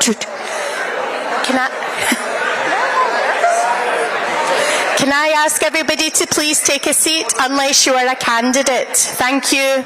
Can I ask everybody to please take a seat unless you are a candidate? Thank you.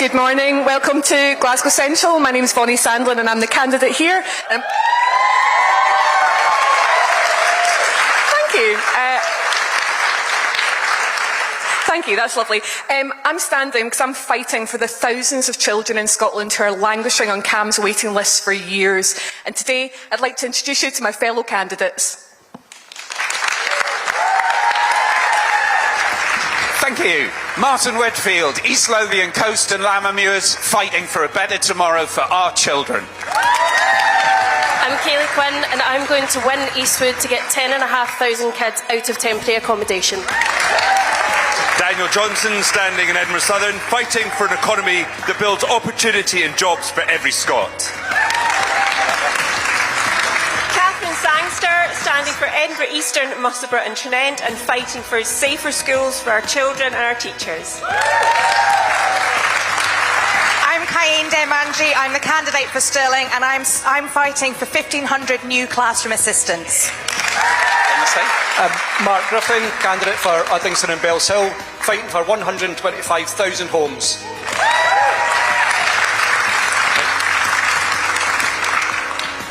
Good morning. Welcome to Glasgow Central. My name is Bonnie Sandlin and I'm the candidate here. Thank you. Thank you, that's lovely. I'm standing because I'm fighting for the thousands of children in Scotland who are languishing on CAMHS waiting lists for years. And today, I'd like to introduce you to my fellow candidates. Thank you. Martin Whitfield, East Lothian Coast and Lammermuirs, fighting for a better tomorrow for our children. I'm Kaylee Quinn and I'm going to win Eastwood to get 10,500 kids out of temporary accommodation. Daniel Johnson, standing in Edinburgh Southern, fighting for an economy that builds opportunity and jobs for every Scot. Catherine Sangster, standing for Edinburgh Eastern, Musselburgh and Tranent, and fighting for safer schools for our children and our teachers. I'm Kayeen Demanji, I'm the candidate for Stirling, and I'm fighting for 1,500 new classroom assistants. Mark Griffin, candidate for Uddingston and Bells Hill, fighting for 125,000 homes.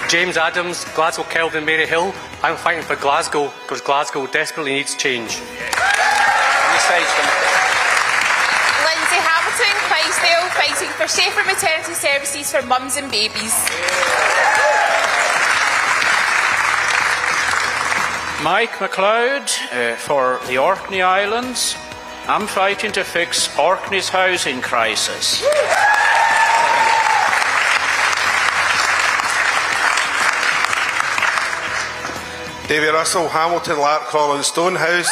James Adams, Glasgow Kelvin Mary Hill. I'm fighting for Glasgow because Glasgow desperately needs change. Lindsay Hamilton, Clydesdale, fighting for safer maternity services for mums and babies. Mike MacLeod for the Orkney Islands. I'm fighting to fix Orkney's housing crisis. David Russell, Hamilton, Larkcrawl and Stonehouse.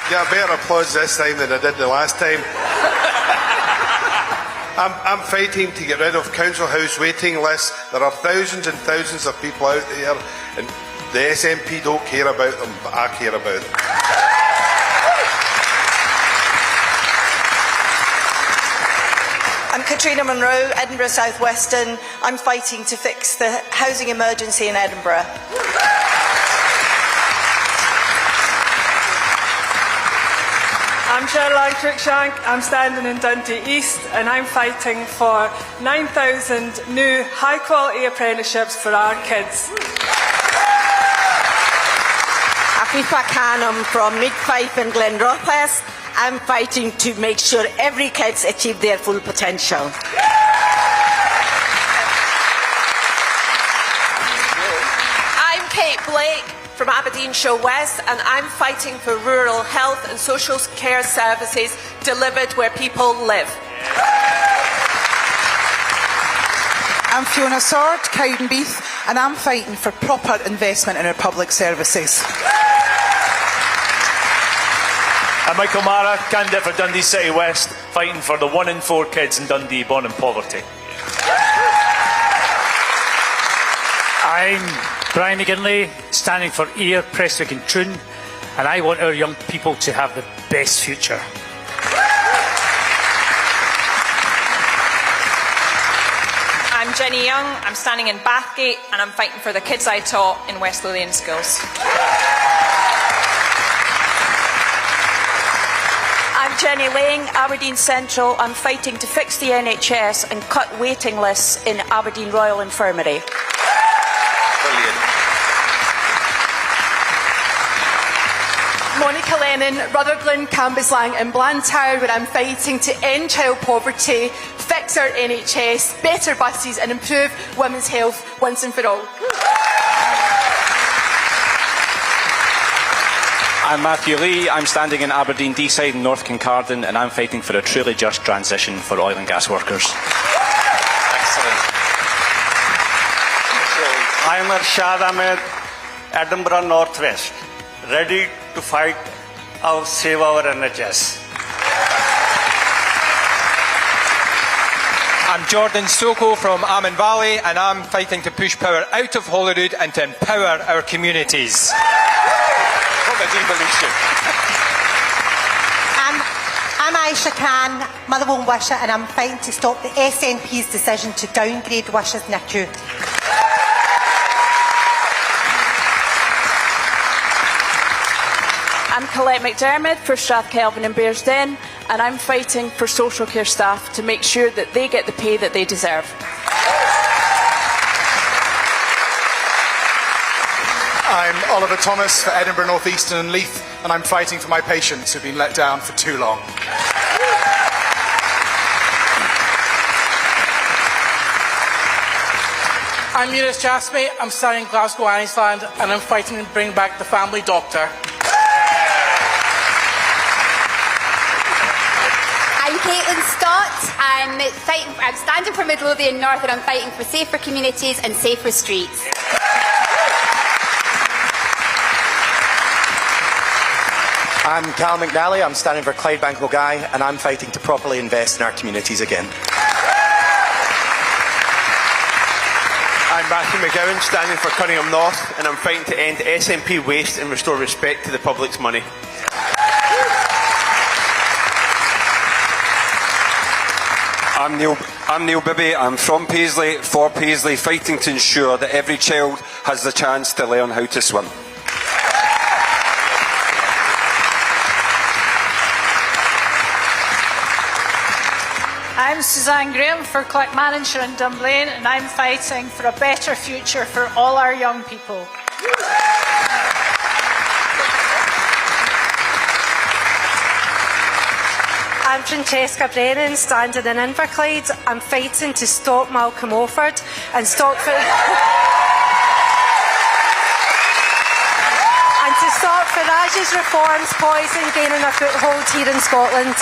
Get a better applause this time than I did the last time. I'm fighting to get rid of council house waiting lists. There are thousands and thousands of people out there, and the SNP don't care about them, but I care about them. I'm Katrina Monroe, Edinburgh South Western. I'm fighting to fix the housing emergency in Edinburgh. I'm Cheryl Cruikshank, I'm standing in Dundee East and I'm fighting for 9,000 new high quality apprenticeships for our kids. Afifa Khan, I'm from Midfife and Glenrothes. I'm fighting to make sure every kid achieve their full potential. I'm Kate Blake from Aberdeenshire West, and I'm fighting for rural health and social care services delivered where people live. I'm Fiona Sword, Cowdenbeath, and I'm fighting for proper investment in our public services. I'm Michael Mara, candidate for Dundee City West, fighting for the 1 in 4 kids in Dundee born in poverty. I'm Brian McGinley, standing for Ayr, Prestwick and Troon, and I want our young people to have the best future. I'm Jenny Young, I'm standing in Bathgate, and I'm fighting for the kids I taught in West Lothian schools. I'm Jenny Lang, Aberdeen Central. I'm fighting to fix the NHS and cut waiting lists in Aberdeen Royal Infirmary. Brilliant. Monica Lennon, Rutherglen, Cambuslang and Blantyre, where I'm fighting to end child poverty, fix our NHS, better buses and improve women's health once and for all. I'm Matthew Lee. I'm standing in Aberdeen Deeside and North Kincardine, and I'm fighting for a truly just transition for oil and gas workers. Excellent. I'm Arshad Ahmed, Edinburgh Northwest, ready to fight save our NHS. I'm Jordan Soko from Amman Valley, and I'm fighting to push power out of Holyrood and to empower our communities. What a devolution. I'm Aisha Khan, Motherwell and Wisha, and I'm fighting to stop the SNP's decision to downgrade Wisha's NICU. I'm Colette McDermott for Strathkelvin and Bearsden, and I'm fighting for social care staff to make sure that they get the pay that they deserve. I'm Oliver Thomas for Edinburgh North Eastern and Leith, and I'm fighting for my patients who've been let down for too long. I'm Eunice Jasmine. I'm studying in Glasgow, Annisland, and I'm fighting to bring back the family doctor. I'm Caitlin Scott. I'm standing for Midlothian North, and I'm fighting for safer communities and safer streets. I'm Cal McNally. I'm standing for Clydebank Mulgai, and I'm fighting to properly invest in our communities again. I'm Matthew McGowan, standing for Cunningham North, and I'm fighting to end SNP waste and restore respect to the public's money. I'm Neil Bibby. I'm from Paisley, for Paisley, fighting to ensure that every child has the chance to learn how to swim. I'm Suzanne Graham for Clackmannanshire and Dunblane, and I'm fighting for a better future for all our young people. I'm Francesca Brennan, standing in Inverclyde. I'm fighting to stop Malcolm Offord and stop Farage's reforms poison gaining a foothold here in Scotland.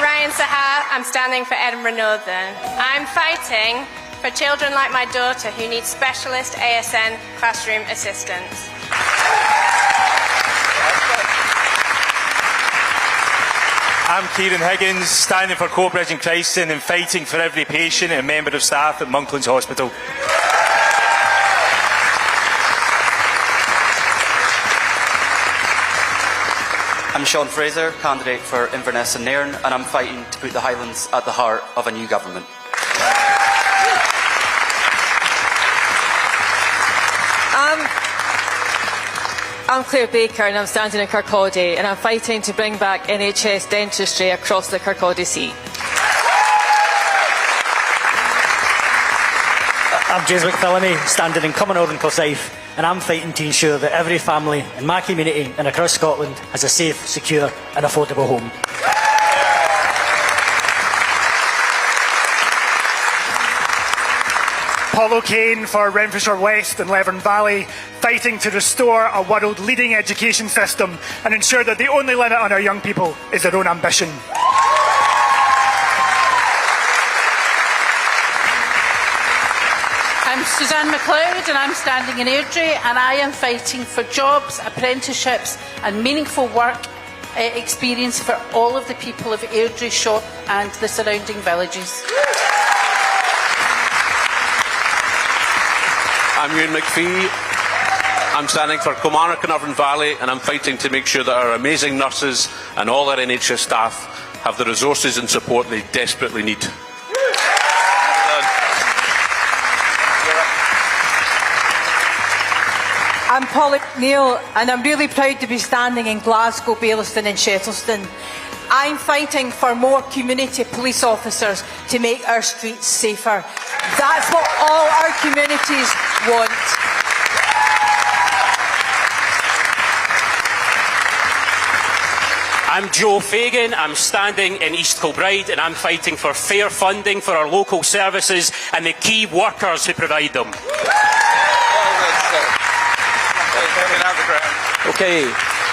Ryan Saha, I'm standing for Edinburgh Northern. I'm fighting for children like my daughter who need specialist ASN classroom assistance. I'm Kieran Higgins, standing for Coatbridge and Christen and fighting for every patient and member of staff at Monklands Hospital. I'm Sean Fraser, candidate for Inverness and Nairn, and I'm fighting to put the Highlands at the heart of a new government. I'm Claire Baker, and I'm standing in Kirkcaldy, and I'm fighting to bring back NHS dentistry across the Kirkcaldy seat. I'm James McPhillamy, standing in Common Northern Forsyth, and I'm fighting to ensure that every family in my community and across Scotland has a safe, secure and affordable home. Paul O'Kane for Renfrewshire West and Leven Valley, fighting to restore a world-leading education system and ensure that the only limit on our young people is their own ambition. I'm Suzanne MacLeod, and I'm standing in Airdrie, and I am fighting for jobs, apprenticeships and meaningful work experience for all of the people of Airdrie, Shop and the surrounding villages. I'm Ewan McPhee. I'm standing for Kilmarnock and Irvine Valley, and I'm fighting to make sure that our amazing nurses and all our NHS staff have the resources and support they desperately need. I'm Polly Neal, and I'm really proud to be standing in Glasgow, Baillieston and Shettleston. I'm fighting for more community police officers to make our streets safer. That's what all our communities want. I'm Joe Fagan. I'm standing in East Kilbride, and I'm fighting for fair funding for our local services and the key workers who provide them. Okay,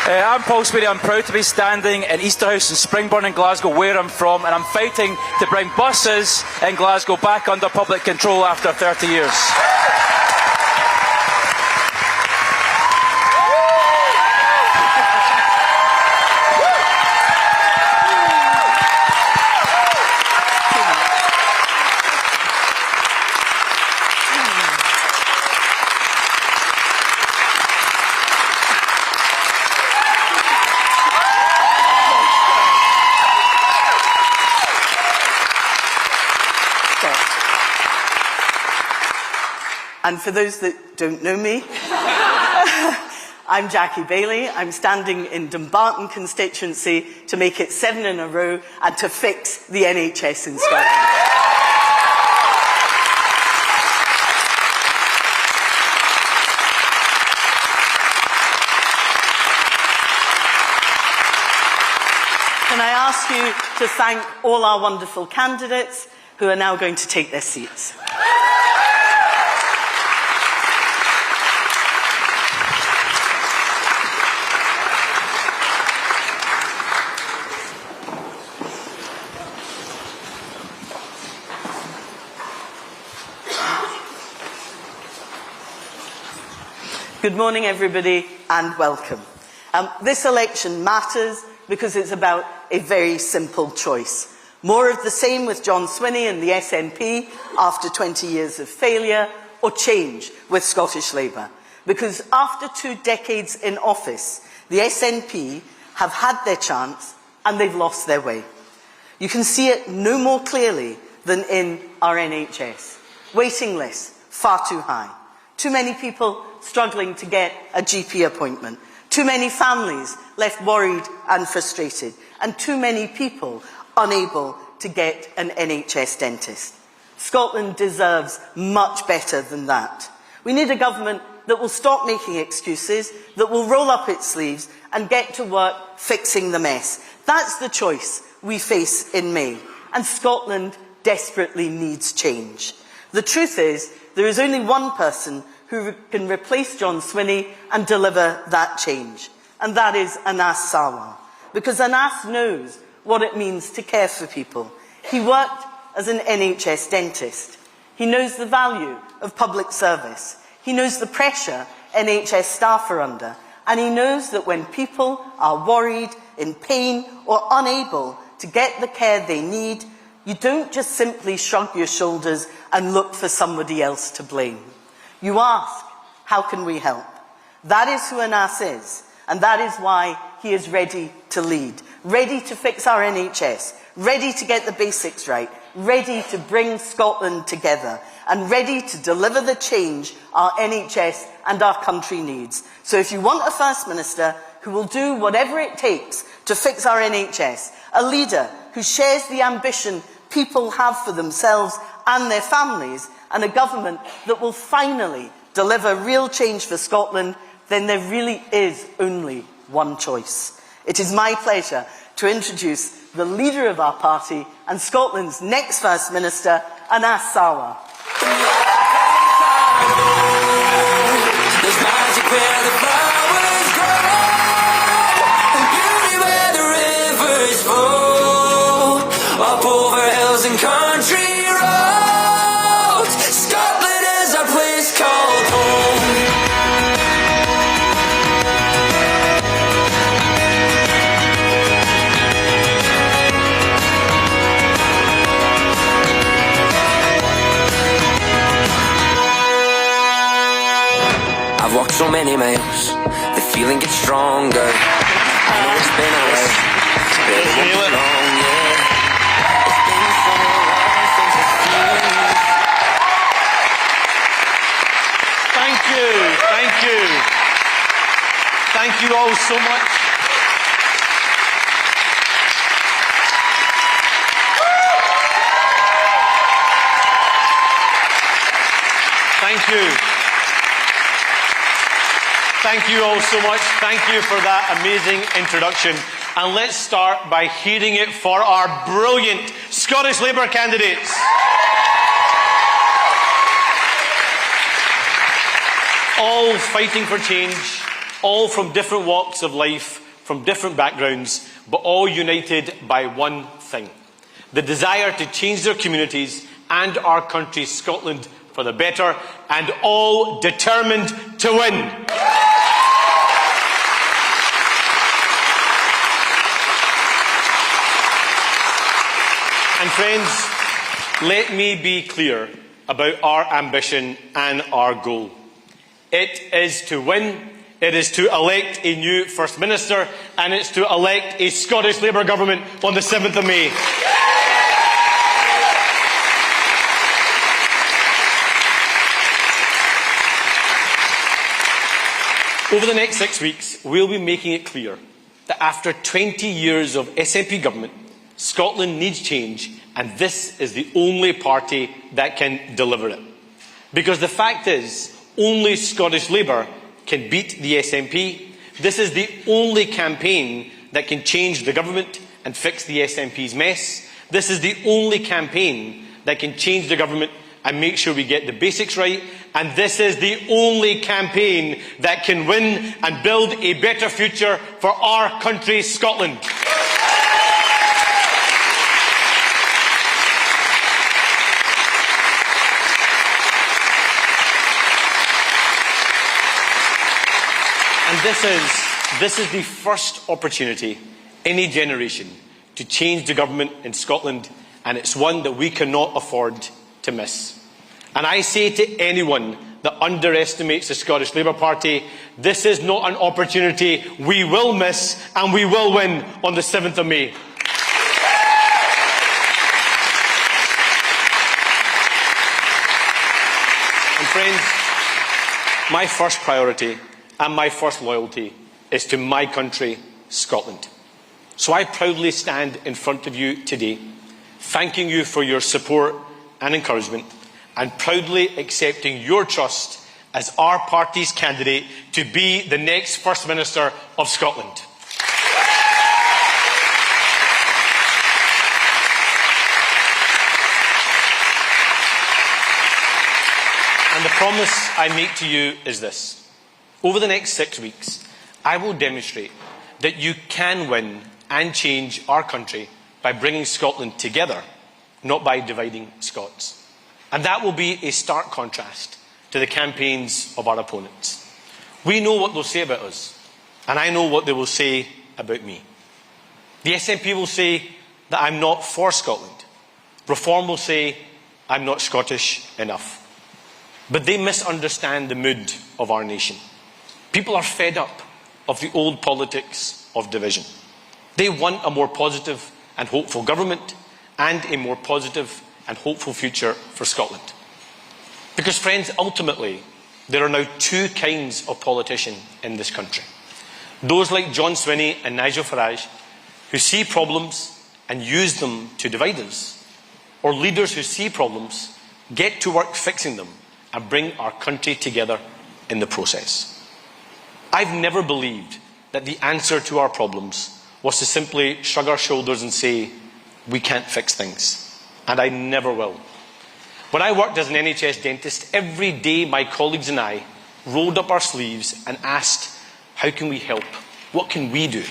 I'm Paul Speedy. I'm proud to be standing in Easterhouse and Springburn in Glasgow, where I'm from, and I'm fighting to bring buses in Glasgow back under public control after 30 years. And for those that don't know me, I'm Jackie Bailey. I'm standing in Dumbarton constituency to make it 7 in a row and to fix the NHS in Scotland. Can I ask you to thank all our wonderful candidates who are now going to take their seats. Good morning, everybody, and welcome. This election matters because it's about a very simple choice. More of the same with John Swinney and the SNP after 20 years of failure, or change with Scottish Labour. Because after 2 decades in office, the SNP have had their chance and they've lost their way. You can see it no more clearly than in our NHS. Waiting lists far too high. Too many people struggling to get a GP appointment. Too many families left worried and frustrated. And too many people unable to get an NHS dentist. Scotland deserves much better than that. We need a government that will stop making excuses, that will roll up its sleeves and get to work fixing the mess. That's the choice we face in May. And Scotland desperately needs change. The truth is, there is only one person who can replace John Swinney and deliver that change. And that is Anas Sarwar. Because Anas knows what it means to care for people. He worked as an NHS dentist. He knows the value of public service. He knows the pressure NHS staff are under. And he knows that when people are worried, in pain, or unable to get the care they need, you don't just simply shrug your shoulders and look for somebody else to blame. You ask, how can we help? That is who Anas is, and that is why he is ready to lead, ready to fix our NHS, ready to get the basics right, ready to bring Scotland together, and ready to deliver the change our NHS and our country needs. So if you want a First Minister who will do whatever it takes to fix our NHS, a leader who shares the ambition people have for themselves and their families, and a government that will finally deliver real change for Scotland, then there really is only one choice. It is my pleasure to introduce the leader of our party and Scotland's next First Minister, Anas Sarwar. There's magic where the flowers grow, and beauty where the rivers flow, up over hills and country roads. Scotland is a place called home. I've walked so many miles, the feeling gets stronger. I know it's been a while, but it won't be long, yeah. It's been so long since I've seen you. Thank you, thank you. Thank you all so much. Thank you. Thank you all so much. Thank you for that amazing introduction. And let's start by hearing it for our brilliant Scottish Labour candidates. All fighting for change, all from different walks of life, from different backgrounds, but all united by one thing: the desire to change their communities and our country, Scotland, for the better, and all determined to win. And friends, let me be clear about our ambition and our goal. It is to win, it is to elect a new First Minister, and it's to elect a Scottish Labour government on the 7th of May. Over the next 6 weeks, we'll be making it clear that after 20 years of SNP government, Scotland needs change, and this is the only party that can deliver it. Because the fact is, only Scottish Labour can beat the SNP. This is the only campaign that can change the government and fix the SNP's mess. This is the only campaign that can change the government and make sure we get the basics right. And this is the only campaign that can win and build a better future for our country, Scotland. And this is the first opportunity any generation to change the government in Scotland, and it's one that we cannot afford to miss. And I say to anyone that underestimates the Scottish Labour Party, this is not an opportunity we will miss, and we will win on the 7th of May. And friends, my first priority and my first loyalty is to my country, Scotland. So I proudly stand in front of you today, thanking you for your support and encouragement, and proudly accepting your trust as our party's candidate to be the next First Minister of Scotland. And the promise I make to you is this. Over the next 6 weeks, I will demonstrate that you can win and change our country by bringing Scotland together, not by dividing Scots. And that will be a stark contrast to the campaigns of our opponents. We know what they'll say about us, and I know what they will say about me. The SNP will say that I'm not for Scotland. Reform will say I'm not Scottish enough. But they misunderstand the mood of our nation. People are fed up of the old politics of division. They want a more positive and hopeful government and a more positive and hopeful future for Scotland. Because, friends, ultimately, there are now two kinds of politician in this country. Those like John Swinney and Nigel Farage, who see problems and use them to divide us, or leaders who see problems, get to work fixing them, and bring our country together in the process. I've never believed that the answer to our problems was to simply shrug our shoulders and say, we can't fix things. And I never will. When I worked as an NHS dentist, every day my colleagues and I rolled up our sleeves and asked, how can we help? What can we do?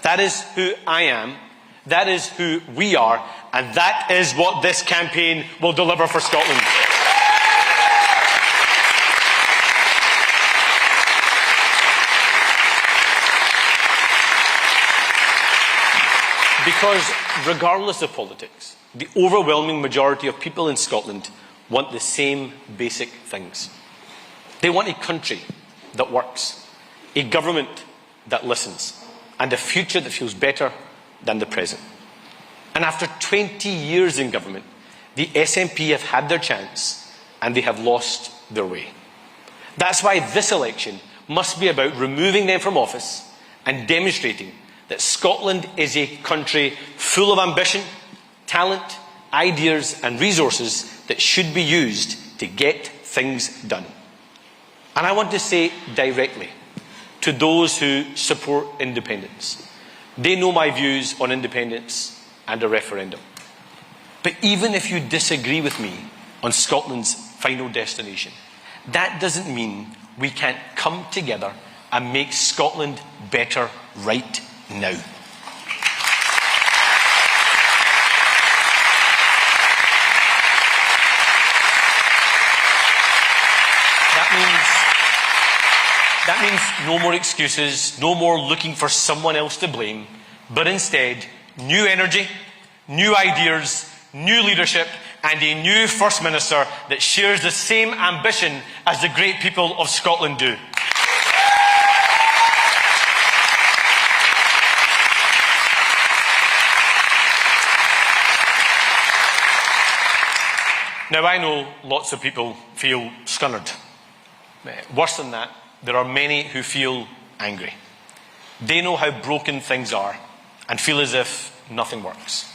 That is who I am, that is who we are, and that is what this campaign will deliver for Scotland. Because regardless of politics, the overwhelming majority of people in Scotland want the same basic things. They want a country that works, a government that listens, and a future that feels better than the present. And after 20 years in government, the SNP have had their chance and they have lost their way. That's why this election must be about removing them from office and demonstrating that Scotland is a country full of ambition, talent, ideas and resources that should be used to get things done. And I want to say directly to those who support independence. They know my views on independence and a referendum. But even if you disagree with me on Scotland's final destination, that doesn't mean we can't come together and make Scotland better right now. That means no more excuses, no more looking for someone else to blame, but instead new energy, new ideas, new leadership and a new First Minister that shares the same ambition as the great people of Scotland do. Now, I know lots of people feel scunnered. Worse than that, there are many who feel angry. They know how broken things are and feel as if nothing works.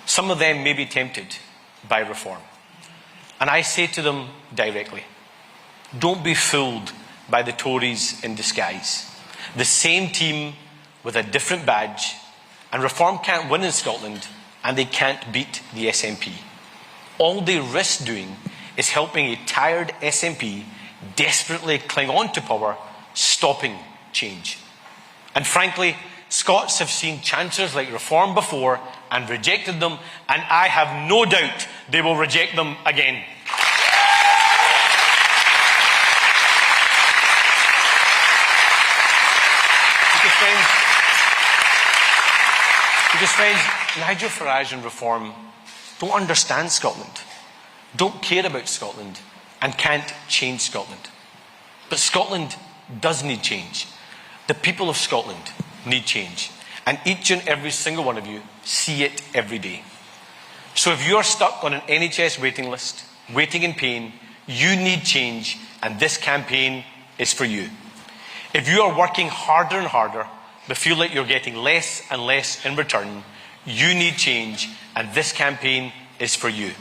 Some of them may be tempted by reform. And I say to them directly, don't be fooled by the Tories in disguise. The same team with a different badge, and reform can't win in Scotland, and they can't beat the SNP. All they risk doing is helping a tired SNP desperately cling on to power, stopping change. And frankly, Scots have seen chances like reform before and rejected them, and I have no doubt they will reject them again. Because friends, Nigel Farage and reform don't understand Scotland, don't care about Scotland, and can't change Scotland. But Scotland does need change. The people of Scotland need change. And each and every single one of you see it every day. So if you're stuck on an NHS waiting list, waiting in pain, you need change, and this campaign is for you. If you are working harder and harder, but feel like you're getting less and less in return, you need change, and this campaign is for you.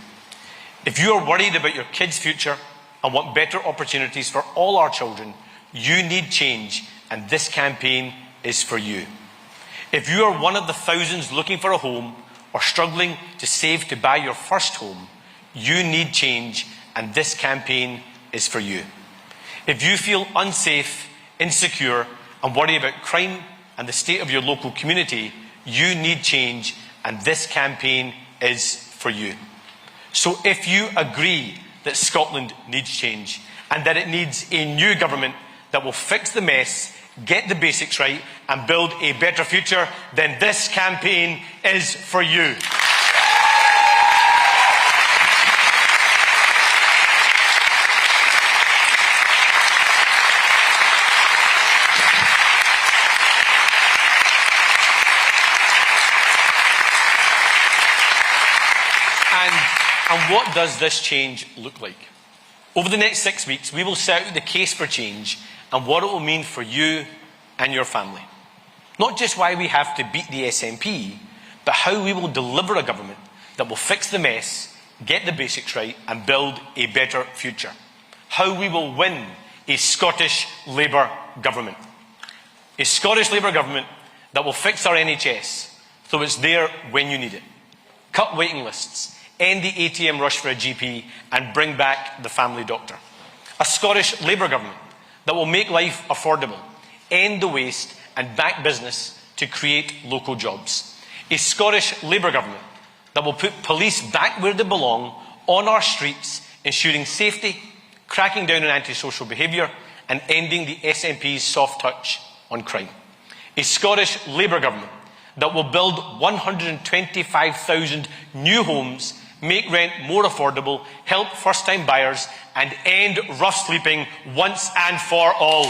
If you are worried about your kids' future and want better opportunities for all our children, you need change, and this campaign is for you. If you are one of the thousands looking for a home or struggling to save to buy your first home, you need change, and this campaign is for you. If you feel unsafe, insecure, and worry about crime and the state of your local community, you need change, and this campaign is for you. So if you agree that Scotland needs change and that it needs a new government that will fix the mess, get the basics right, and build a better future, then this campaign is for you. And what does this change look like? Over the next 6 weeks, we will set out the case for change and what it will mean for you and your family. Not just why we have to beat the SNP, but how we will deliver a government that will fix the mess, get the basics right, and build a better future. How we will win a Scottish Labour government. A Scottish Labour government that will fix our NHS so it's there when you need it. Cut waiting lists, end the ATM rush for a GP, and bring back the family doctor. A Scottish Labour government that will make life affordable, end the waste, and back business to create local jobs. A Scottish Labour government that will put police back where they belong, on our streets, ensuring safety, cracking down on antisocial behaviour, and ending the SNP's soft touch on crime. A Scottish Labour government that will build 125,000 new homes, make rent more affordable, help first-time buyers, and end rough sleeping once and for all.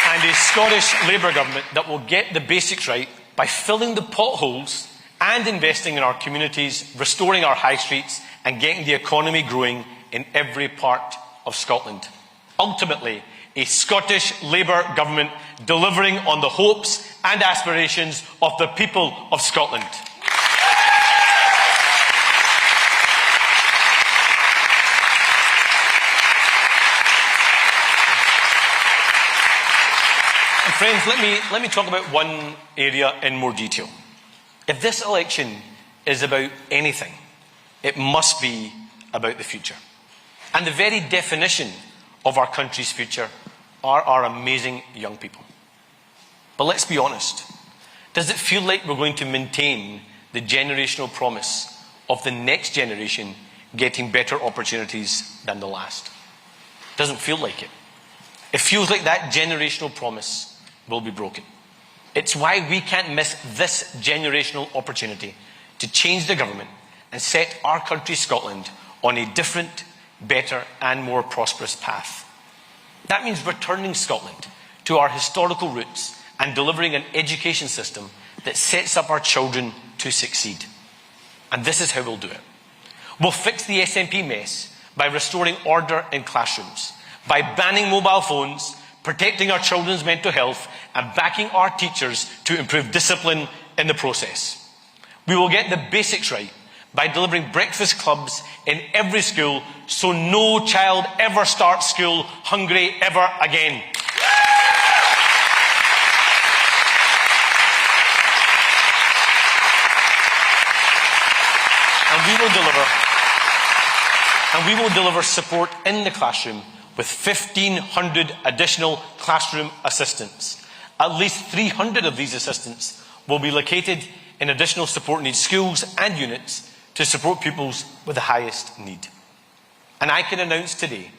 And a Scottish Labour government that will get the basics right by filling the potholes and investing in our communities, restoring our high streets, and getting the economy growing in every part of Scotland. Ultimately, a Scottish Labour government delivering on the hopes and aspirations of the people of Scotland. And friends, let me talk about one area in more detail. If this election is about anything, it must be about the future. And the very definition of our country's future are our amazing young people. But let's be honest. Does it feel like we're going to maintain the generational promise of the next generation getting better opportunities than the last? Doesn't feel like it. It feels like that generational promise will be broken. It's why we can't miss this generational opportunity to change the government and set our country, Scotland, on a different, better and more prosperous path. That means returning Scotland to our historical roots and delivering an education system that sets up our children to succeed. And this is how we'll do it. We'll fix the SNP mess by restoring order in classrooms, by banning mobile phones, protecting our children's mental health, and backing our teachers to improve discipline in the process. We will get the basics right by delivering breakfast clubs in every school so no child ever starts school hungry ever again. And we will deliver support in the classroom with 1,500 additional classroom assistants. At least 300 of these assistants will be located in additional support needs schools and units to support pupils with the highest need. And I can announce today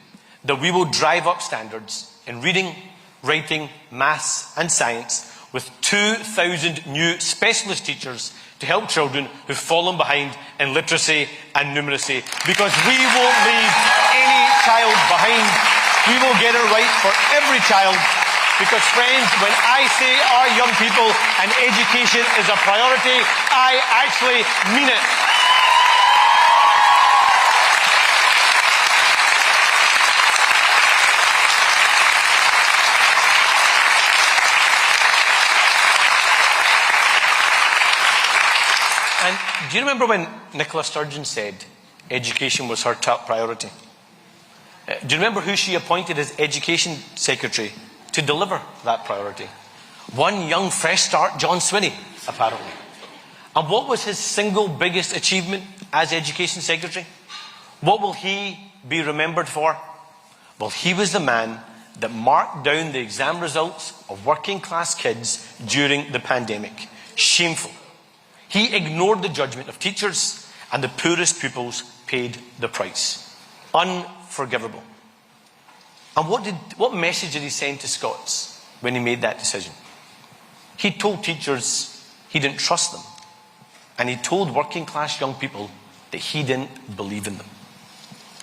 that we will drive up standards in reading, writing, maths and science with 2,000 new specialist teachers to help children who've fallen behind in literacy and numeracy, because we won't leave any child behind. We will get it right for every child, because friends, when I say our young people and education is a priority, I actually mean it. And do you remember when Nicola Sturgeon said education was her top priority? Do you remember who she appointed as Education Secretary to deliver that priority? One young fresh start, John Swinney, apparently. And what was his single biggest achievement as Education Secretary? What will he be remembered for? Well, he was the man that marked down the exam results of working class kids during the pandemic. Shameful. He ignored the judgment of teachers, and the poorest pupils paid the price. Unforgivable. And what message did he send to Scots when he made that decision? He told teachers he didn't trust them, and he told working class young people that he didn't believe in them.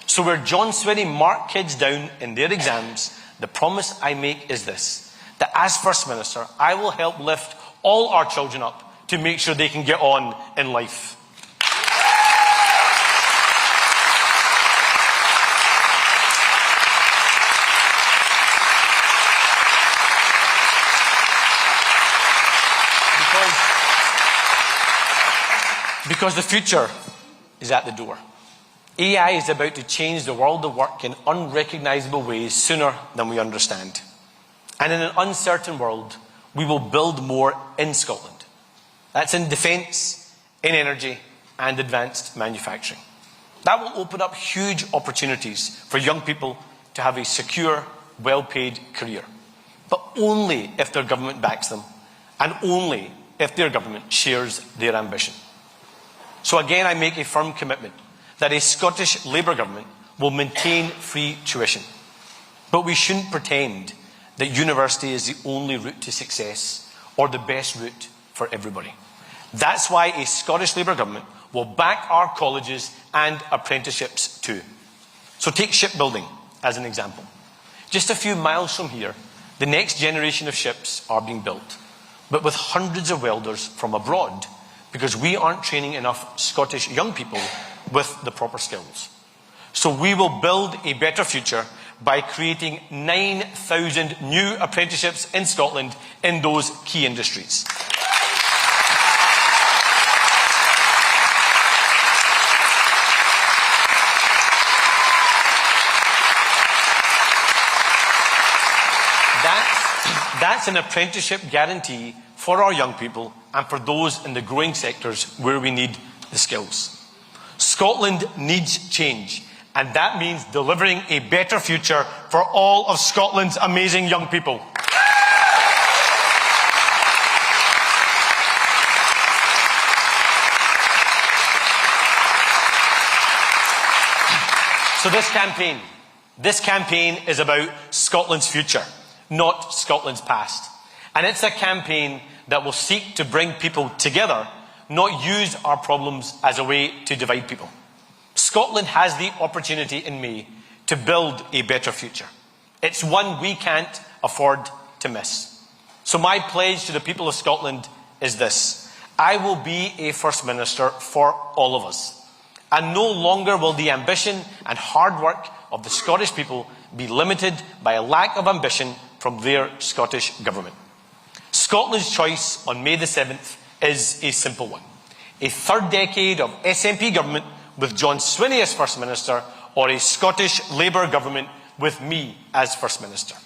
So where John Swinney marked kids down in their exams, the promise I make is this, that as First Minister, I will help lift all our children up to make sure they can get on in life. Because the future is at the door. AI is about to change the world of work in unrecognisable ways sooner than we understand. And in an uncertain world, we will build more in Scotland. That's in defence, in energy and advanced manufacturing. That will open up huge opportunities for young people to have a secure, well-paid career. But only if their government backs them, and only if their government shares their ambition. So again, I make a firm commitment that a Scottish Labour government will maintain free tuition. But we shouldn't pretend that university is the only route to success or the best route for everybody. That's why a Scottish Labour government will back our colleges and apprenticeships too. So take shipbuilding as an example. Just a few miles from here, the next generation of ships are being built, but with hundreds of welders from abroad, because we aren't training enough Scottish young people with the proper skills. So we will build a better future by creating 9,000 new apprenticeships in Scotland in those key industries. That's an apprenticeship guarantee for our young people and for those in the growing sectors where we need the skills. Scotland needs change, and that means delivering a better future for all of Scotland's amazing young people. So this campaign is about Scotland's future, not Scotland's past. And it's a campaign that will seek to bring people together, not use our problems as a way to divide people. Scotland has the opportunity in May to build a better future. It's one we can't afford to miss. So my pledge to the people of Scotland is this: I will be a First Minister for all of us. And no longer will the ambition and hard work of the Scottish people be limited by a lack of ambition from their Scottish Government. Scotland's choice on May the 7th is a simple one: a third decade of SNP government with John Swinney as First Minister, or a Scottish Labour government with me as First Minister.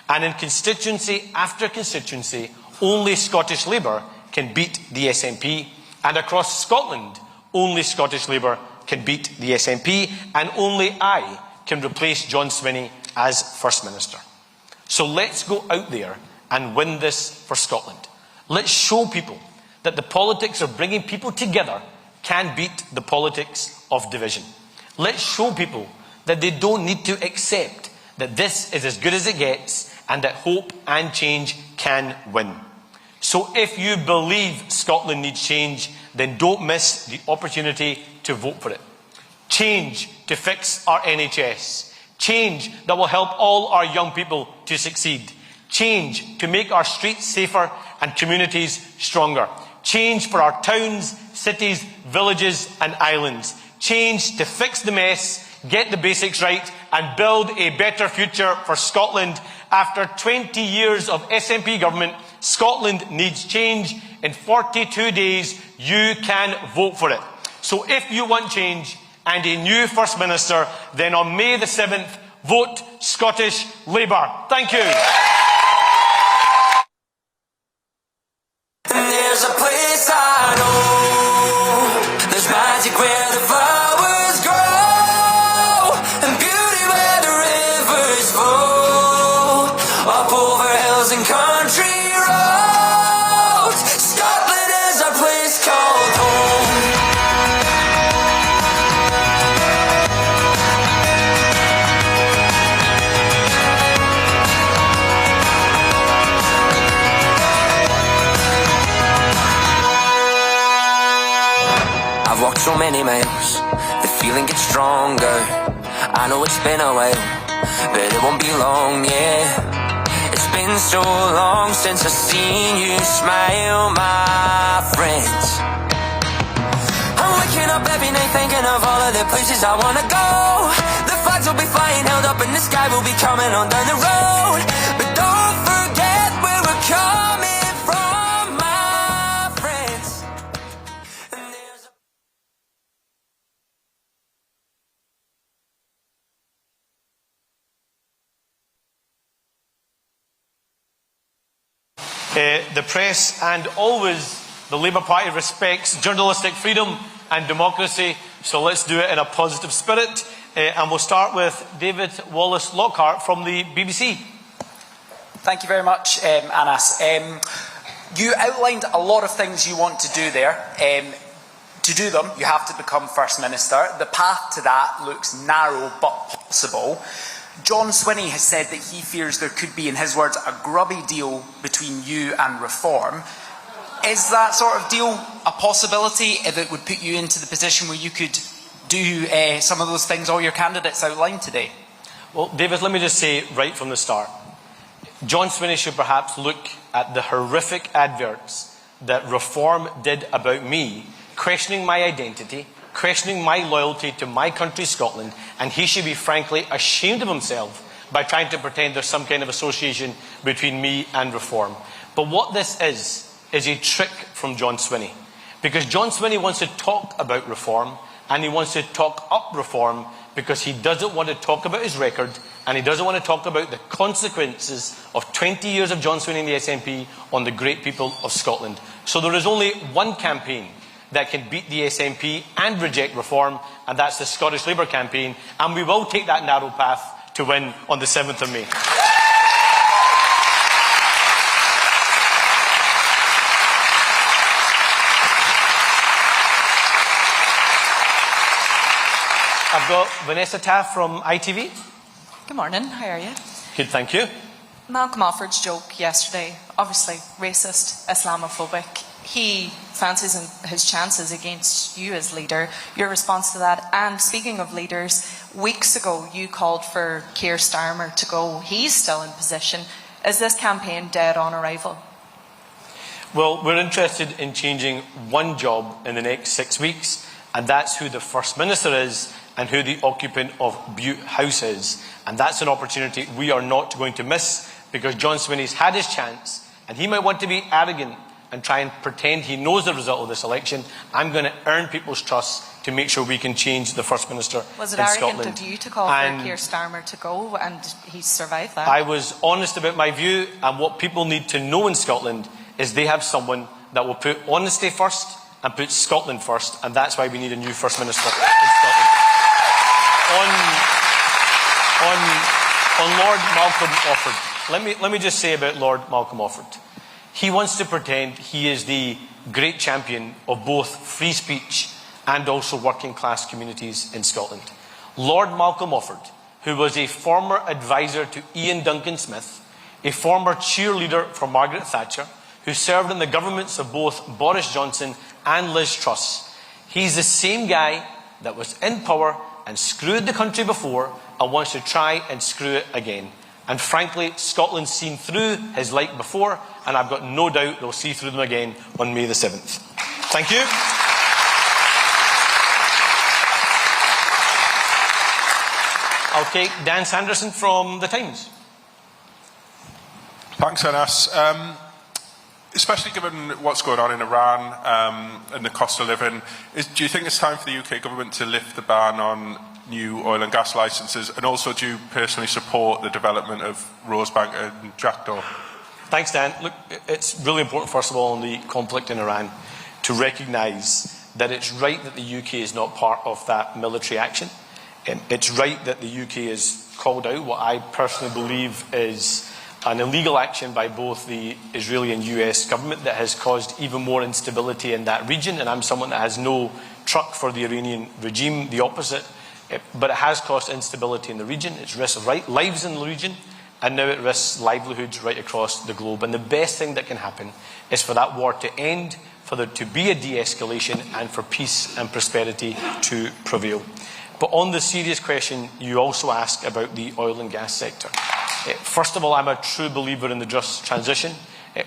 And in constituency after constituency, only Scottish Labour can beat the SNP, and across Scotland, only Scottish Labour can beat the SNP, and only I can replace John Swinney as First Minister. So let's go out there and win this for Scotland. Let's show people that the politics of bringing people together can beat the politics of division. Let's show people that they don't need to accept that this is as good as it gets and that hope and change can win. So if you believe Scotland needs change, then don't miss the opportunity to vote for it. Change to fix our NHS. Change that will help all our young people to succeed. Change to make our streets safer and communities stronger. Change for our towns, cities, villages and islands. Change to fix the mess, get the basics right and build a better future for Scotland. After 20 years of SNP government, Scotland needs change. In 42 days, you can vote for it. So if you want change and a new First Minister, then on May the 7th, vote Scottish Labour. Thank you. There's a place I know, there's magic where the flowers grow, and beauty where the rivers flow, up over hills and country roads. Scotland is a place called home. I've walked so many miles, the feeling gets stronger. I know it's been a while, but it won't be long, yeah. It's been so long since I've seen you smile, my friends. I'm waking up every night thinking of all of the places I wanna go. The flags will be flying held up and the sky will be coming on down the road. But don't forget where we're coming from, my friends. The press and always the Labour Party respects journalistic freedom and democracy, so let's do it in a positive spirit. And we'll start with David Wallace-Lockhart from the BBC. Thank you very much, Anas. You outlined a lot of things you want to do there. To do them, you have to become First Minister. The path to that looks narrow but possible. John Swinney has said that he fears there could be, in his words, a grubby deal between you and Reform. Is that sort of deal a possibility if it would put you into the position where you could do some of those things all your candidates outlined today? Well, David, let me just say right from the start, John Swinney should perhaps look at the horrific adverts that Reform did about me, questioning my identity, questioning my loyalty to my country, Scotland, and he should be frankly ashamed of himself by trying to pretend there's some kind of association between me and Reform. But what this is a trick from John Swinney. Because John Swinney wants to talk about Reform, and he wants to talk up Reform because he doesn't want to talk about his record, and he doesn't want to talk about the consequences of 20 years of John Swinney and the SNP on the great people of Scotland. So there is only one campaign that can beat the SNP and reject Reform, and that's the Scottish Labour campaign, and we will take that narrow path to win on the 7th of May. I've got Vanessa Taff from ITV. Good morning, how are you? Good, thank you. Malcolm Offord's joke yesterday, obviously racist, Islamophobic. He fancies his chances against you as leader. Your response to that, and speaking of leaders, weeks ago you called for Keir Starmer to go. He's still in position. Is this campaign dead on arrival? Well, we're interested in changing one job in the next 6 weeks, and that's who the First Minister is and who the occupant of Bute House is. And that's an opportunity we are not going to miss, because John Swinney's had his chance, and he might want to be arrogant and try and pretend he knows the result of this election. I'm going to earn people's trust to make sure we can change the First Minister Was it in arrogant Scotland. of you to call for Keir Starmer to go, and he's survived that? I was honest about my view, and what people need to know in Scotland is they have someone that will put honesty first and put Scotland first, and that's why we need a new First Minister in Scotland. On Lord Malcolm Offord, let me just say about Lord Malcolm Offord. He wants to pretend he is the great champion of both free speech and also working class communities in Scotland. Lord Malcolm Offord, who was a former advisor to Ian Duncan Smith, a former cheerleader for Margaret Thatcher, who served in the governments of both Boris Johnson and Liz Truss. He's the same guy that was in power and screwed the country before and wants to try and screw it again. And frankly, Scotland's seen through his like before, and I've got no doubt they'll see through them again on May the 7th. Thank you. I'll take Dan Sanderson from The Times. Thanks, Anas. Especially given what's going on in Iran and the cost of living, do you think it's time for the UK government to lift the ban on new oil and gas licences? And also, do you personally support the development of Rosebank and Jackdaw? Thanks, Dan. Look, it's really important, first of all, in the conflict in Iran, to recognise that it's right that the UK is not part of that military action. It's right that the UK has called out what I personally believe is an illegal action by both the Israeli and US government that has caused even more instability in that region. And I'm someone that has no truck for the Iranian regime, the opposite. But it has caused instability in the region. It's risked lives in the region, and now it risks livelihoods right across the globe. And the best thing that can happen is for that war to end, for there to be a de-escalation, and for peace and prosperity to prevail. But on the serious question you also ask about the oil and gas sector. First of all, I'm a true believer in the just transition.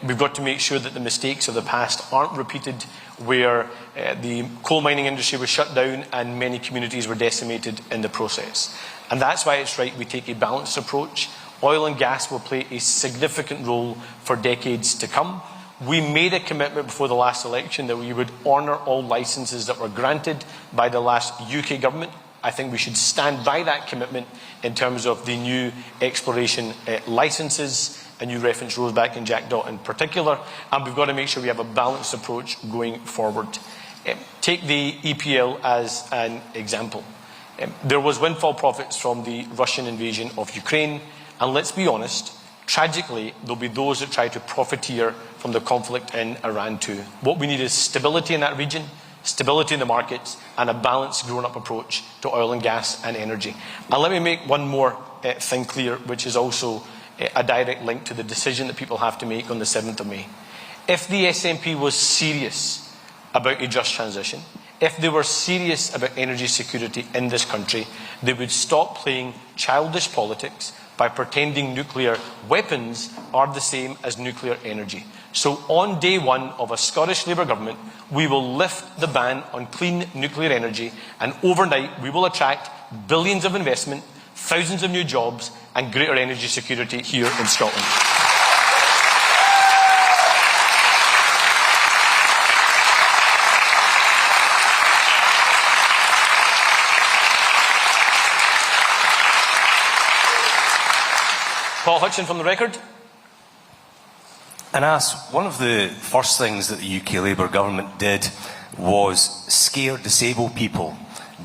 We've got to make sure that the mistakes of the past aren't repeated, where the coal mining industry was shut down and many communities were decimated in the process. And that's why it's right we take a balanced approach. Oil and gas will play a significant role for decades to come. We made a commitment before the last election that we would honour all licences that were granted by the last UK government. I think we should stand by that commitment in terms of the new exploration licences, and you referenced Rosebank and Jackdaw in particular, and we've got to make sure we have a balanced approach going forward. Take the EPL as an example. There was windfall profits from the Russian invasion of Ukraine, and let's be honest, tragically, there'll be those that try to profiteer from the conflict in Iran too. What we need is stability in that region, stability in the markets, and a balanced, grown-up approach to oil and gas and energy. And let me make one more thing clear, which is also a direct link to the decision that people have to make on the 7th of May. If the SNP was serious about a just transition, if they were serious about energy security in this country, they would stop playing childish politics by pretending nuclear weapons are the same as nuclear energy. So on day one of a Scottish Labour government, we will lift the ban on clean nuclear energy, and overnight we will attract billions of investment, thousands of new jobs, and greater energy security here in Scotland. Paul Hutchin from The Record. Anas, one of the first things that the UK Labour government did was scare disabled people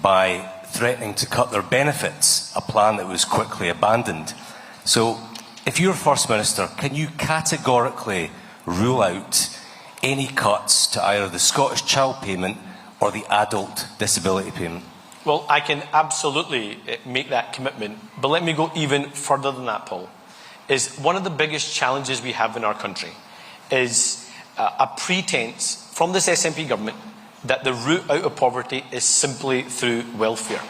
by threatening to cut their benefits, a plan that was quickly abandoned. So, if you're First Minister, can you categorically rule out any cuts to either the Scottish Child Payment or the Adult Disability Payment? Well, I can absolutely make that commitment, but let me go even further than that, Paul. Is one of the biggest challenges we have in our country is a pretense from this SNP government that the route out of poverty is simply through welfare.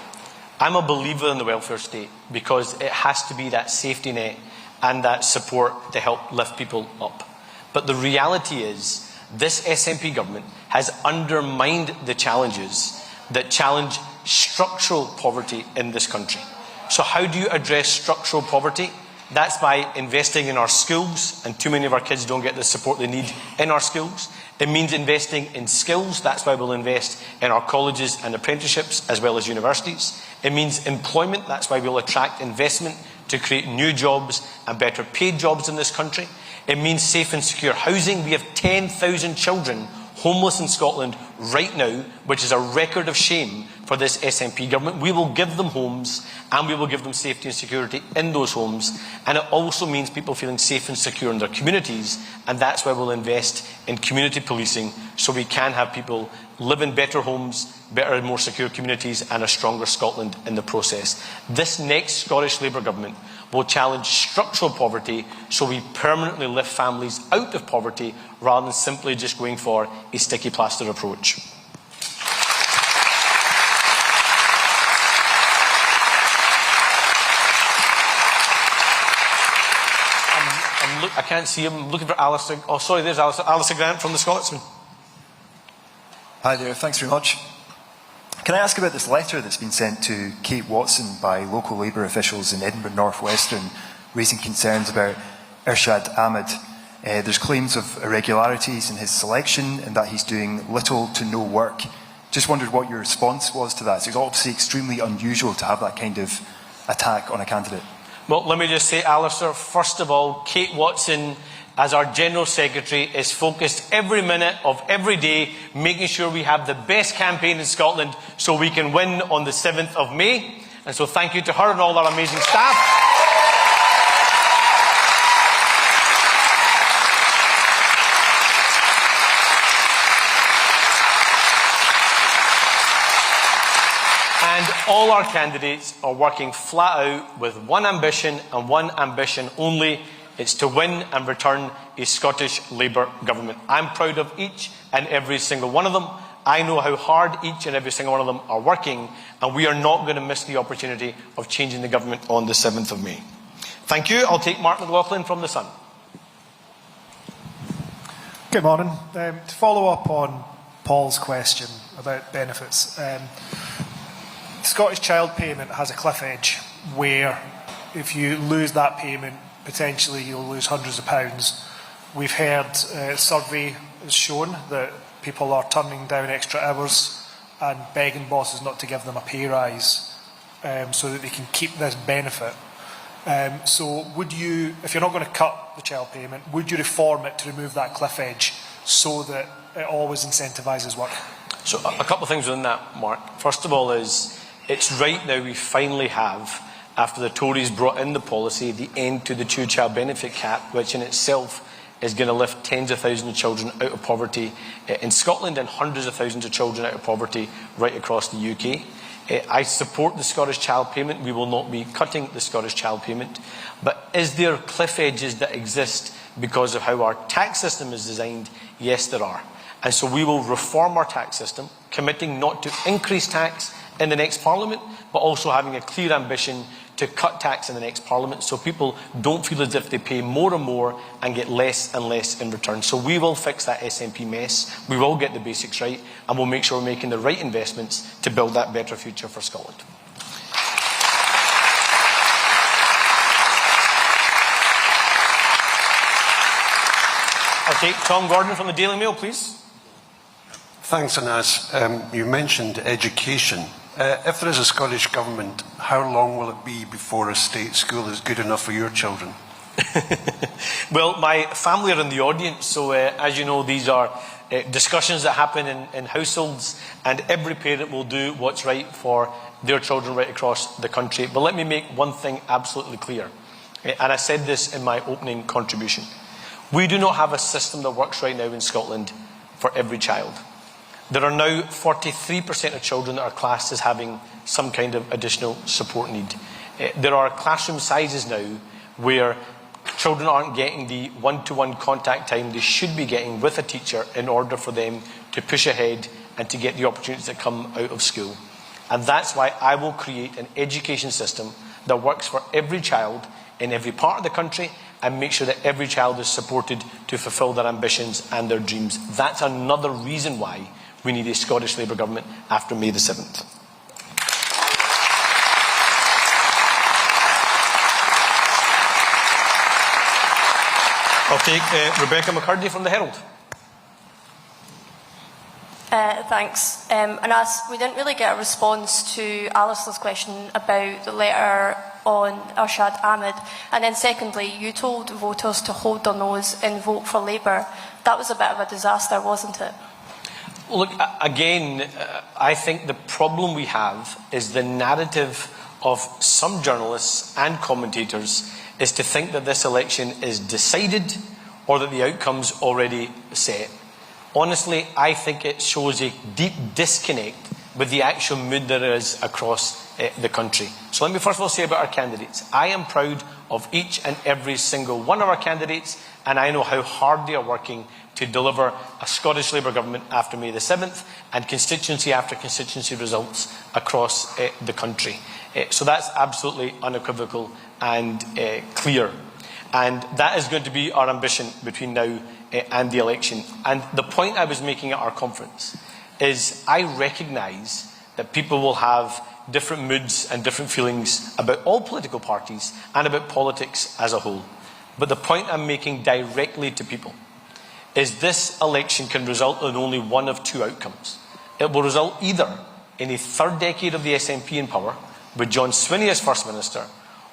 I'm a believer in the welfare state because it has to be that safety net and that support to help lift people up. But the reality is, this SNP government has undermined the challenges that challenge structural poverty in this country. So how do you address structural poverty? That's by investing in our schools, and too many of our kids don't get the support they need in our schools. It means investing in skills. That's why we'll invest in our colleges and apprenticeships as well as universities. It means employment. That's why we'll attract investment to create new jobs and better paid jobs in this country. It means safe and secure housing. We have 10,000 children homeless in Scotland right now, which is a record of shame for this SNP government. We will give them homes, and we will give them safety and security in those homes. And it also means people feeling safe and secure in their communities, and that's why we'll invest in community policing, so we can have people live in better homes, better and more secure communities, and a stronger Scotland in the process. This next Scottish Labour government will challenge structural poverty, so we permanently lift families out of poverty rather than simply just going for a sticky plaster approach. I can't see him. I'm looking for Alistair. Oh, sorry, there's Alistair Grant from the Scotsman. Hi there, thanks very much. Can I ask about this letter that's been sent to Kate Watson by local Labour officials in Edinburgh North Western, raising concerns about Irshad Ahmed? There's claims of irregularities in his selection and that he's doing little to no work. Just wondered what your response was to that. So it's obviously extremely unusual to have that kind of attack on a candidate. Well, let me just say, Alistair, first of all, Kate Watson, as our General Secretary, is focused every minute of every day making sure we have the best campaign in Scotland so we can win on the 7th of May. And so thank you to her and all our amazing staff. And all our candidates are working flat out with one ambition and one ambition only. It's to win and return a Scottish Labour government. I'm proud of each and every single one of them. I know how hard each and every single one of them are working, and we are not going to miss the opportunity of changing the government on the 7th of May. Thank you. I'll take Mark McLaughlin from The Sun. Good morning. To follow up on Paul's question about benefits, Scottish child payment has a cliff edge where if you lose that payment, potentially you'll lose hundreds of pounds. We've heard a survey has shown that people are turning down extra hours and begging bosses not to give them a pay rise so that they can keep this benefit. So would you, if you're not going to cut the child payment, would you reform it to remove that cliff edge so that it always incentivises work? So a couple of things within that, Mark. First of all is, it's right now we finally have, after the Tories brought in the policy, the end to the two-child benefit cap, which in itself is going to lift tens of thousands of children out of poverty in Scotland and hundreds of thousands of children out of poverty right across the UK. I support the Scottish child payment. We will not be cutting the Scottish child payment. But is there cliff edges that exist because of how our tax system is designed? Yes, there are. And so we will reform our tax system, committing not to increase tax in the next Parliament, but also having a clear ambition to cut tax in the next Parliament so people don't feel as if they pay more and more and get less and less in return. So we will fix that SNP mess, we will get the basics right, and we'll make sure we're making the right investments to build that better future for Scotland. I'll take Tom Gordon from the Daily Mail, please. Thanks, Anas. You mentioned education. If there is a Scottish Government, how long will it be before a state school is good enough for your children? Well, my family are in the audience, so as you know, these are discussions that happen in households, and every parent will do what's right for their children right across the country. But let me make one thing absolutely clear, and I said this in my opening contribution. We do not have a system that works right now in Scotland for every child. There are now 43% of children that are classed as having some kind of additional support need. There are classroom sizes now where children aren't getting the one-to-one contact time they should be getting with a teacher in order for them to push ahead and to get the opportunities that come out of school. And that's why I will create an education system that works for every child in every part of the country and make sure that every child is supported to fulfil their ambitions and their dreams. That's another reason why we need a Scottish Labour government after May the 7th. I'll take Rebecca McCurdy from the Herald. Thanks. Anas, we didn't really get a response to Alistair's question about the letter on Arshad Ahmed. And then secondly, you told voters to hold their nose and vote for Labour. That was a bit of a disaster, wasn't it? Well, look, again, I think the problem we have is the narrative of some journalists and commentators is to think that this election is decided or that the outcome's already set. Honestly, I think it shows a deep disconnect with the actual mood there is across the country. So let me first of all say about our candidates. I am proud of each and every single one of our candidates, and I know how hard they are working to deliver a Scottish Labour government after May the 7th and constituency after constituency results across the country. So that's absolutely unequivocal and clear. And that is going to be our ambition between now and the election. And the point I was making at our conference is I recognise that people will have different moods and different feelings about all political parties and about politics as a whole. But the point I'm making directly to people is this election can result in only one of two outcomes. It will result either in a third decade of the SNP in power, with John Swinney as First Minister,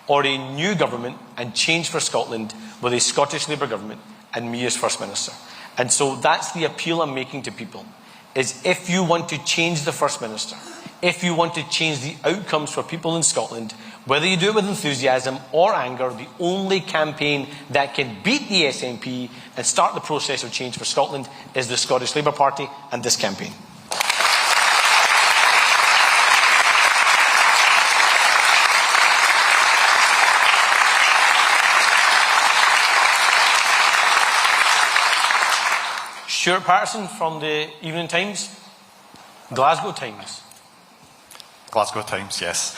or a new government and change for Scotland with a Scottish Labour government and me as First Minister. And so that's the appeal I'm making to people, is if you want to change the First Minister, if you want to change the outcomes for people in Scotland, whether you do it with enthusiasm or anger, the only campaign that can beat the SNP and start the process of change for Scotland is the Scottish Labour Party and this campaign. Stuart Patterson from the Evening Times. Glasgow Times. Glasgow Times, yes.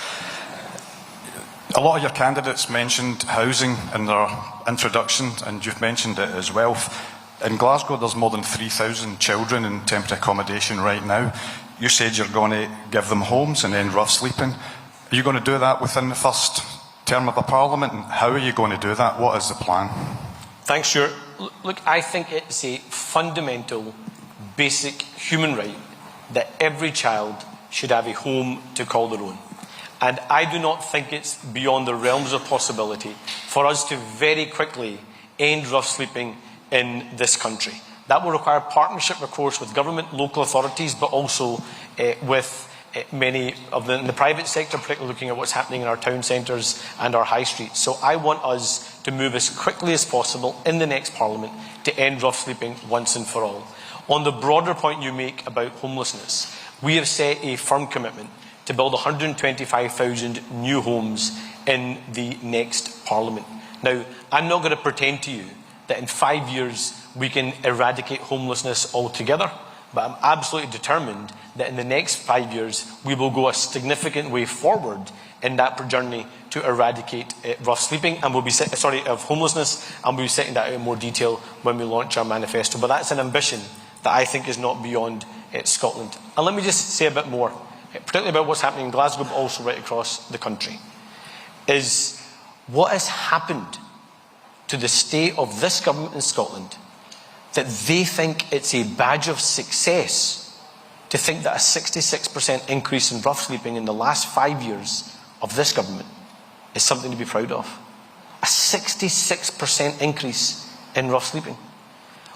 A lot of your candidates mentioned housing in their introduction, and you've mentioned it as well. In Glasgow, there's more than 3,000 children in temporary accommodation right now. You said you're going to give them homes and end rough sleeping. Are you going to do that within the first term of the Parliament? And how are you going to do that? What is the plan? Thanks, Stuart. Look, I think it's a fundamental, basic human right that every child should have a home to call their own. And I do not think it's beyond the realms of possibility for us to very quickly end rough sleeping in this country. That will require partnership, of course, with government, local authorities, but also with many of in the private sector, particularly looking at what's happening in our town centres and our high streets. So I want us to move as quickly as possible in the next Parliament to end rough sleeping once and for all. On the broader point you make about homelessness, we have set a firm commitment to build 125,000 new homes in the next Parliament. Now, I'm not going to pretend to you that in 5 years we can eradicate homelessness altogether, but I'm absolutely determined that in the next 5 years we will go a significant way forward in that journey to eradicate rough sleeping, and we'll be of homelessness, and we'll be setting that out in more detail when we launch our manifesto. But that's an ambition that I think is not beyond Scotland. And let me just say a bit more, particularly about what's happening in Glasgow, but also right across the country, is what has happened to the state of this government in Scotland that they think it's a badge of success to think that a 66% increase in rough sleeping in the last 5 years of this government is something to be proud of. A 66% increase in rough sleeping.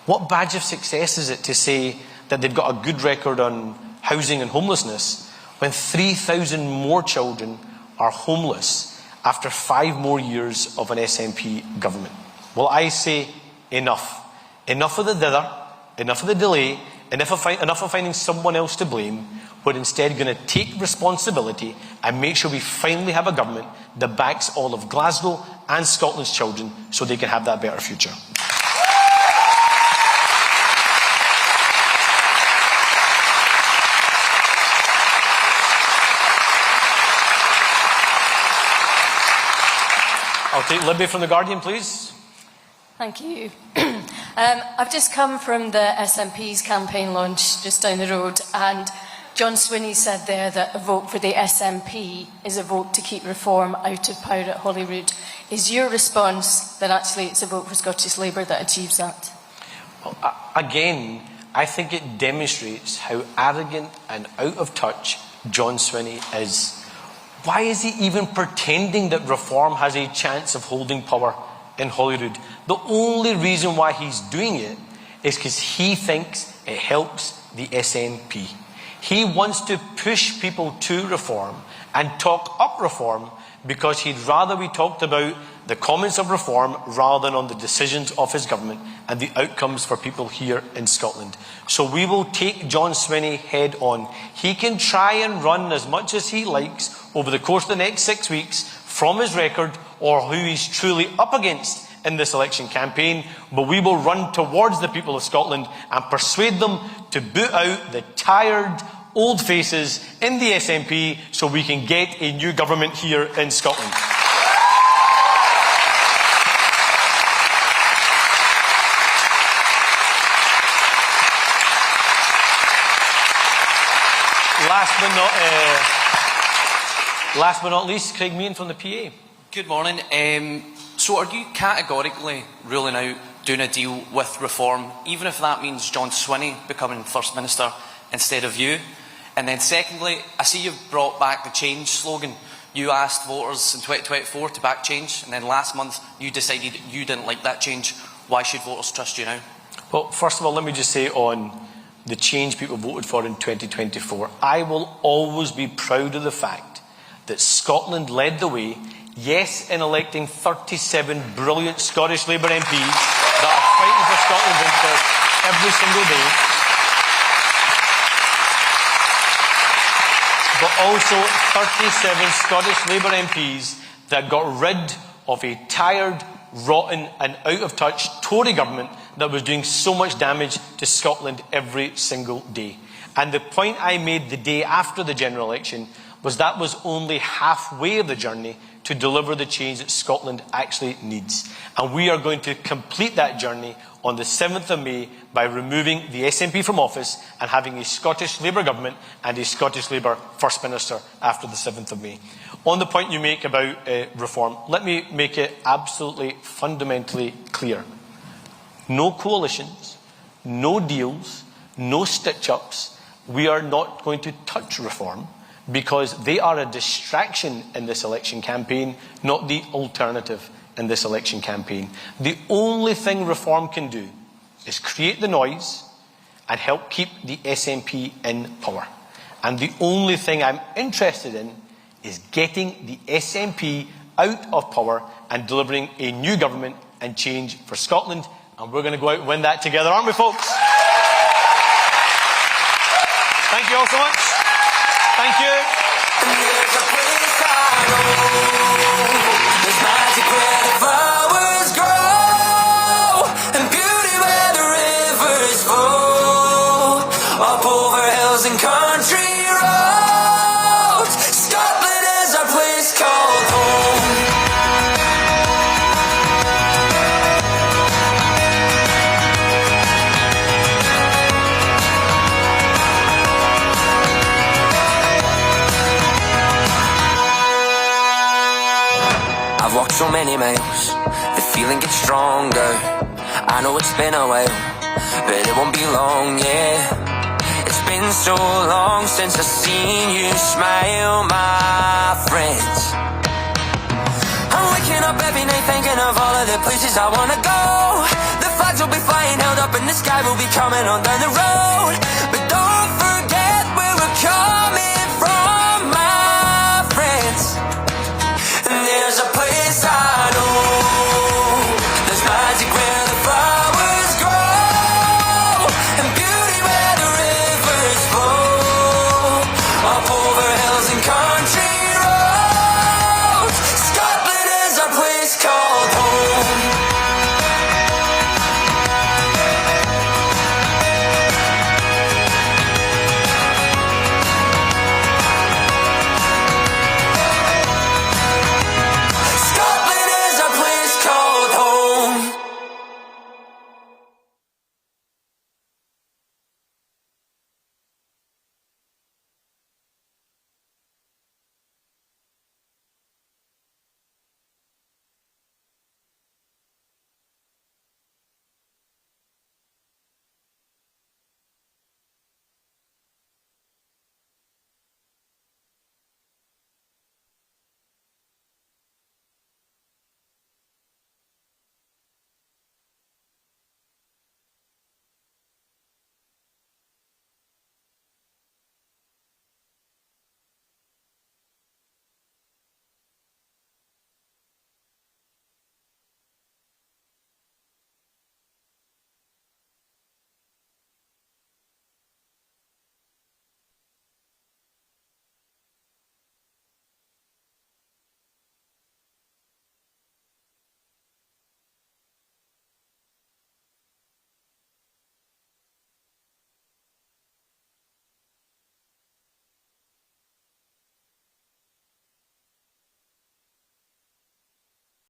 What badge of success is it to say that they've got a good record on housing and homelessness when 3,000 more children are homeless after 5 more years of an SNP government? Well, I say enough. Enough of the dither, enough of the delay, enough of finding someone else to blame. We're instead going to take responsibility and make sure we finally have a government that backs all of Glasgow and Scotland's children so they can have that better future. I'll take Libby from The Guardian, please. Thank you. I've just come from the SNP's campaign launch just down the road, and John Swinney said there that a vote for the SNP is a vote to keep reform out of power at Holyrood. Is your response that actually it's a vote for Scottish Labour that achieves that? Well, again, I think it demonstrates how arrogant and out of touch John Swinney is. Why is he even pretending that reform has a chance of holding power in Holyrood? The only reason why he's doing it is because he thinks it helps the SNP. He wants to push people to reform and talk up reform because he'd rather we talked about the comments of reform rather than on the decisions of his government and the outcomes for people here in Scotland. So we will take John Swinney head on. He can try and run as much as he likes over the course of the next 6 weeks from his record or who he's truly up against in this election campaign, but we will run towards the people of Scotland and persuade them to boot out the tired old faces in the SNP so we can get a new government here in Scotland. Last but not least, Craig Meehan from the PA. Good morning. So are you categorically ruling out doing a deal with reform, even if that means John Swinney becoming First Minister instead of you? And then secondly, I see you've brought back the change slogan. You asked voters in 2024 to back change, and then last month you decided you didn't like that change. Why should voters trust you now? Well, first of all, let me just say on the change people voted for in 2024, I will always be proud of the fact that Scotland led the way, yes, in electing 37 brilliant Scottish Labour MPs that are fighting for Scotland's interests every single day, but also 37 Scottish Labour MPs that got rid of a tired, rotten and out of touch Tory government that was doing so much damage to Scotland every single day. And the point I made the day after the general election was that was only halfway of the journey to deliver the change that Scotland actually needs. And we are going to complete that journey on the 7th of May by removing the SNP from office and having a Scottish Labour government and a Scottish Labour First Minister after the 7th of May. On the point you make about reform, let me make it absolutely fundamentally clear. No coalitions, no deals, no stitch-ups. We are not going to touch reform because they are a distraction in this election campaign, not the alternative in this election campaign. The only thing reform can do is create the noise and help keep the SNP in power. And the only thing I'm interested in is getting the SNP out of power and delivering a new government and change for Scotland. And we're going to go out and win that together, aren't we, folks? Thank you all so much. Thank you. There's a place I know. There's magic where the flowers grow, and beauty where the rivers flow, up over hills and country roads. Scotland is our place called home. I've walked so many miles, the feeling gets stronger. I know it's been a while, but it won't be long, yeah. It's been so long since I've seen you smile, my friends. I'm waking up every night thinking of all of the places I wanna go. The flags will be flying held up and the sky will be coming on down the road. But don't forget where we're coming